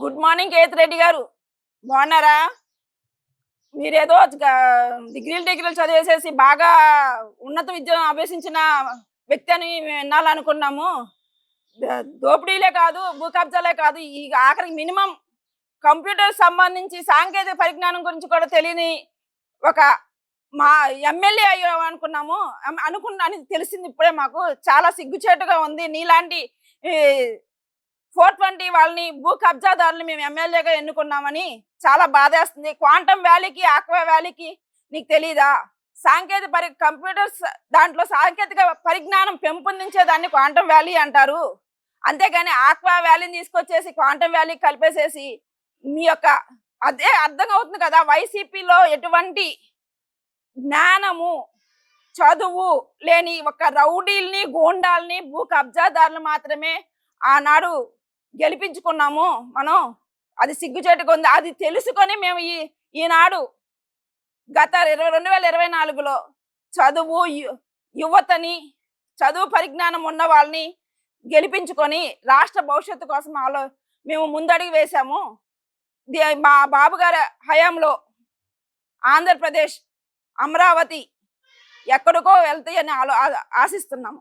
Good morning Kethireddy గారు. బాగున్నారా? మీరేదో డిగ్రీలు చదివేసేసి బాగా ఉన్నత విద్యను అభ్యసించిన వ్యక్తి అని వినాలనుకున్నాము. దోపిడీలే కాదు, భూ కబ్జాలే కాదు, ఈ ఆఖరికి మినిమం కంప్యూటర్ సంబంధించి సాంకేతిక పరిజ్ఞానం గురించి కూడా తెలియని ఒక మా ఎమ్మెల్యే అయ్యో అనుకున్నాము. అని తెలిసింది ఇప్పుడే మాకు. చాలా సిగ్గుచేటుగా ఉంది. నీలాంటి 420 వాళ్ళని భూ కబ్జాదారులు మేము ఎమ్మెల్యేగా ఎన్నుకున్నామని చాలా బాధేస్తుంది. క్వాంటమ్ వ్యాలీకి, ఆక్వా వ్యాలీకి నీకు తెలీదా? కంప్యూటర్స్ దాంట్లో సాంకేతిక పరిజ్ఞానం పెంపొందించేదాన్ని క్వాంటమ్ వ్యాలీ అంటారు. అంతేగాని ఆక్వా వ్యాలీని తీసుకొచ్చేసి క్వాంటమ్ వ్యాలీ కలిపేసేసి మీ యొక్క అదే అర్థం అవుతుంది కదా. వైసీపీలో ఎటువంటి జ్ఞానము, చదువు లేని ఒక రౌడీల్ని, గూండాల్ని, భూ కబ్జాదారులు మాత్రమే ఆనాడు గెలిపించుకున్నాము మనం. అది సిగ్గుచేటుగా ఉంది. అది తెలుసుకొని మేము ఈనాడు గత 2024లో చదువు యువతని, చదువు పరిజ్ఞానం ఉన్న వాళ్ళని గెలిపించుకొని రాష్ట్ర భవిష్యత్తు కోసం మేము ముందడుగు వేశాము. మా బాబు గారి హయాంలో ఆంధ్రప్రదేశ్, అమరావతి ఎక్కడికో వెళ్తాయని ఆశిస్తున్నాము.